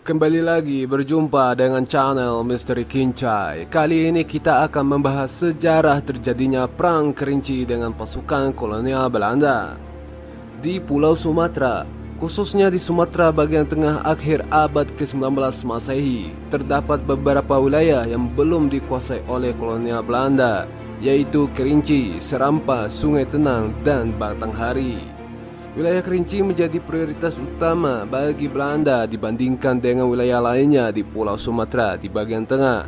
Kembali lagi berjumpa dengan channel Misteri Kincai. Kali ini kita akan membahas sejarah terjadinya Perang Kerinci dengan pasukan kolonial Belanda di Pulau Sumatera, khususnya di Sumatera bagian tengah akhir abad ke-19 Masehi. Terdapat beberapa wilayah yang belum dikuasai oleh kolonial Belanda, yaitu Kerinci, Serampa, Sungai Tenang, dan Batanghari. Wilayah Kerinci menjadi prioritas utama bagi Belanda dibandingkan dengan wilayah lainnya di Pulau Sumatera di bagian tengah.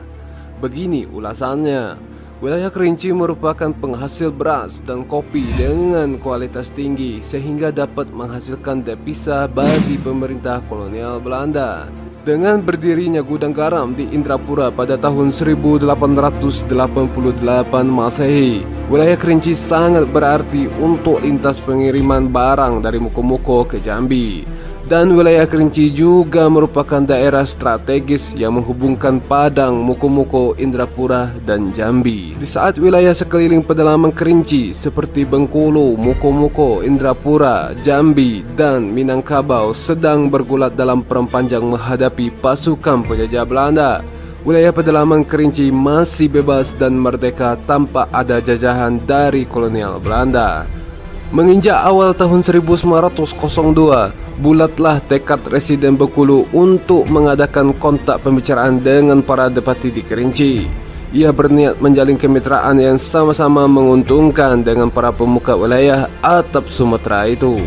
Begini ulasannya, wilayah Kerinci merupakan penghasil beras dan kopi dengan kualitas tinggi sehingga dapat menghasilkan devisa bagi pemerintah kolonial Belanda. Dengan berdirinya gudang garam di Indrapura pada tahun 1888 Masehi, wilayah Kerinci sangat berarti untuk lintas pengiriman barang dari Mukomuko ke Jambi. Dan wilayah Kerinci juga merupakan daerah strategis yang menghubungkan Padang, Mukomuko, Indrapura, dan Jambi. Di saat wilayah sekeliling pedalaman Kerinci seperti Bengkulu, Mukomuko, Indrapura, Jambi, dan Minangkabau sedang bergulat dalam perang panjang menghadapi pasukan penjajah Belanda, wilayah pedalaman Kerinci masih bebas dan merdeka tanpa ada jajahan dari kolonial Belanda. Menginjak awal tahun 1902, bulatlah tekad Residen Bengkulu untuk mengadakan kontak pembicaraan dengan para adipati di Kerinci. Ia berniat menjalin kemitraan yang sama-sama menguntungkan dengan para pemuka wilayah atap Sumatera itu.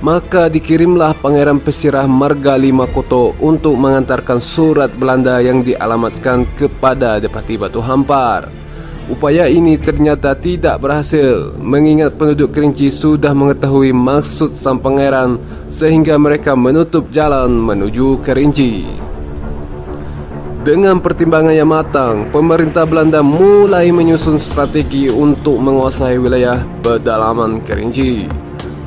Maka dikirimlah Pangeran Pesirah Margali Makoto untuk mengantarkan surat Belanda yang dialamatkan kepada Adipati Batu Hampar. Upaya ini ternyata tidak berhasil, mengingat penduduk Kerinci sudah mengetahui maksud sang pangeran sehingga mereka menutup jalan menuju Kerinci. Dengan pertimbangan yang matang, pemerintah Belanda mulai menyusun strategi untuk menguasai wilayah pedalaman Kerinci.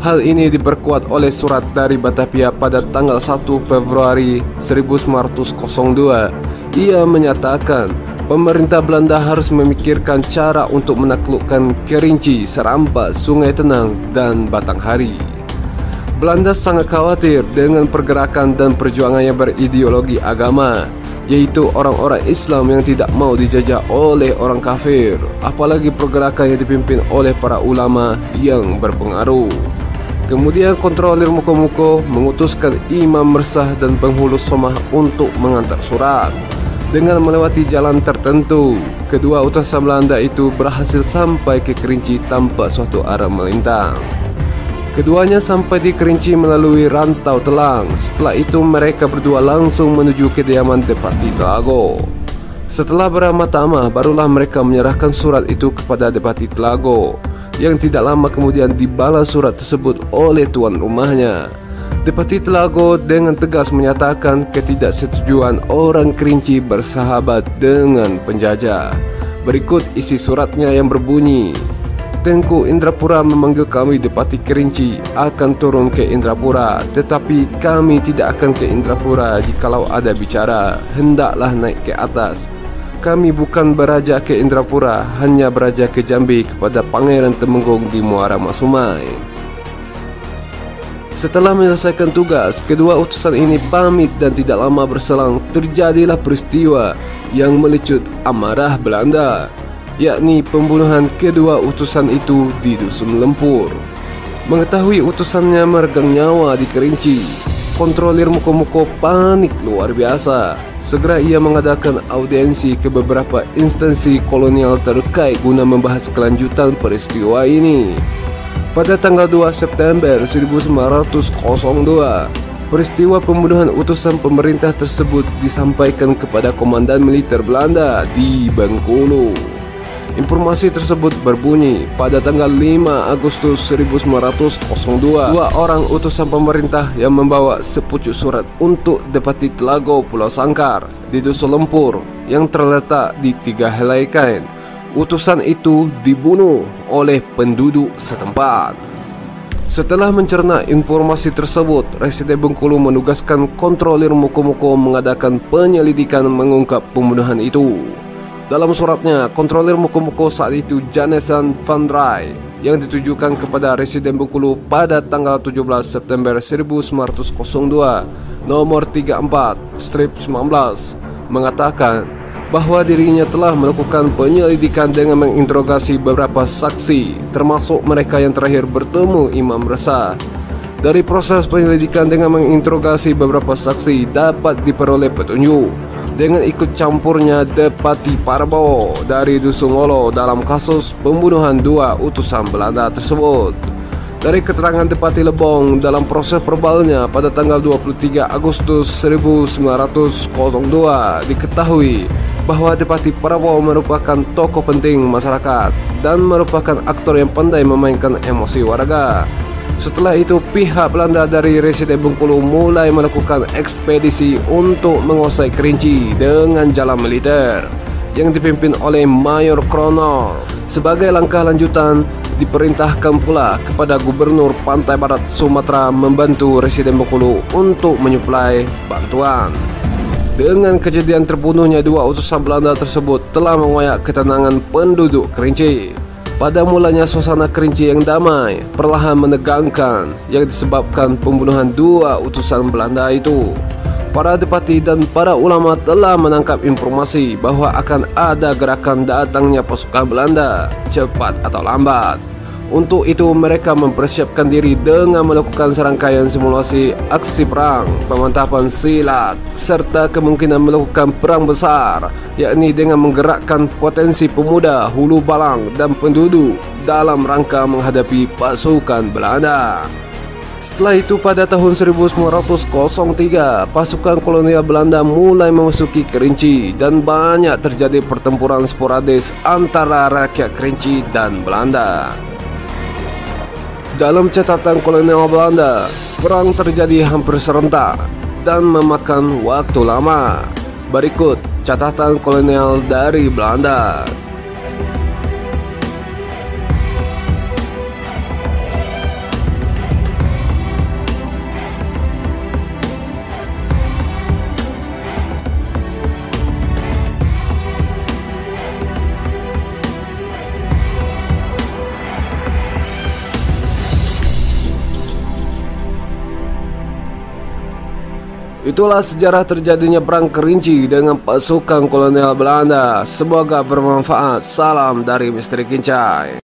Hal ini diperkuat oleh surat dari Batavia pada tanggal 1 Februari 1902. Ia menyatakan pemerintah Belanda harus memikirkan cara untuk menaklukkan Kerinci, Serampa, Sungai Tenang, dan Batanghari. Belanda sangat khawatir dengan pergerakan dan perjuangan yang berideologi agama, yaitu orang-orang Islam yang tidak mau dijajah oleh orang kafir, apalagi pergerakan yang dipimpin oleh para ulama yang berpengaruh. Kemudian kontrolir Mukomuko mengutuskan Imam Mersah dan penghulu Somah untuk mengantar surat. Dengan melewati jalan tertentu, kedua utusan Belanda itu berhasil sampai ke Kerinci tanpa suatu arah melintang. Keduanya sampai di Kerinci melalui Rantau Telang. Setelah itu mereka berdua langsung menuju kediaman Adipati Telago. Setelah beramah-tamah, barulah mereka menyerahkan surat itu kepada Adipati Telago, yang tidak lama kemudian dibalas surat tersebut oleh tuan rumahnya. Adipati Telago dengan tegas menyatakan ketidaksetujuan orang Kerinci bersahabat dengan penjajah. Berikut isi suratnya yang berbunyi, "Tengku Indrapura memanggil kami Adipati Kerinci akan turun ke Indrapura, tetapi kami tidak akan ke Indrapura jikalau ada bicara, hendaklah naik ke atas. Kami bukan beraja ke Indrapura, hanya beraja ke Jambi kepada Pangeran Temenggung di Muara Masumai." Setelah menyelesaikan tugas, kedua utusan ini pamit dan tidak lama berselang terjadilah peristiwa yang melecut amarah Belanda, yakni pembunuhan kedua utusan itu di Dusun Lempur. Mengetahui utusannya meregang nyawa di Kerinci, kontrolir Mukomuko panik luar biasa. Segera ia mengadakan audiensi ke beberapa instansi kolonial terkait guna membahas kelanjutan peristiwa ini. Pada tanggal 2 September 1902, peristiwa pembunuhan utusan pemerintah tersebut disampaikan kepada Komandan Militer Belanda di Bengkulu. Informasi tersebut berbunyi, pada tanggal 5 Agustus 1902, dua orang utusan pemerintah yang membawa sepucuk surat untuk Adipati Telago Pulau Sangkar di Dusun Lempur yang terletak di 3 helai kain. Utusan itu dibunuh oleh penduduk setempat. Setelah mencerna informasi tersebut, Residen Bengkulu menugaskan kontrolir Mukomuko mengadakan penyelidikan mengungkap pembunuhan itu. Dalam suratnya, kontrolir Moko-Moko saat itu Janesan Van Rai yang ditujukan kepada Residen Bengkulu pada tanggal 17 September 1902 nomor 34/19 mengatakan bahwa dirinya telah melakukan penyelidikan dengan menginterogasi beberapa saksi, termasuk mereka yang terakhir bertemu Imam Reza. Dari proses penyelidikan dengan menginterogasi beberapa saksi dapat diperoleh petunjuk dengan ikut campurnya Depati Parabowo dari Dusun Ngolo dalam kasus pembunuhan 2 utusan Belanda tersebut. Dari keterangan Depati Lebong dalam proses verbalnya pada tanggal 23 Agustus 1902 diketahui bahwa Depati Parabowo merupakan tokoh penting masyarakat dan merupakan aktor yang pandai memainkan emosi warga. Setelah itu, pihak Belanda dari Residen Bengkulu mulai melakukan ekspedisi untuk menguasai Kerinci dengan jalan militer yang dipimpin oleh Mayor Kronor. Sebagai langkah lanjutan, diperintahkan pula kepada Gubernur Pantai Barat Sumatera membantu Residen Bengkulu untuk menyuplai bantuan. Dengan kejadian terbunuhnya 2 utusan Belanda tersebut telah mengoyak ketenangan penduduk Kerinci. Pada mulanya suasana Kerinci yang damai perlahan menegangkan yang disebabkan pembunuhan 2 utusan Belanda itu. Para depati dan para ulama telah menangkap informasi bahwa akan ada gerakan datangnya pasukan Belanda, cepat atau lambat. Untuk itu mereka mempersiapkan diri dengan melakukan serangkaian simulasi aksi perang, pemantapan silat, serta kemungkinan melakukan perang besar, yakni dengan menggerakkan potensi pemuda, hulu balang dan penduduk dalam rangka menghadapi pasukan Belanda. Setelah itu pada tahun 1903, pasukan kolonial Belanda mulai memasuki Kerinci dan banyak terjadi pertempuran sporadis antara rakyat Kerinci dan Belanda. Dalam catatan kolonial Belanda, perang terjadi hampir serentak dan memakan waktu lama. Berikut catatan kolonial dari Belanda. Itulah sejarah terjadinya perang Kerinci dengan pasukan kolonial Belanda. Semoga bermanfaat. Salam dari Misteri Kincai.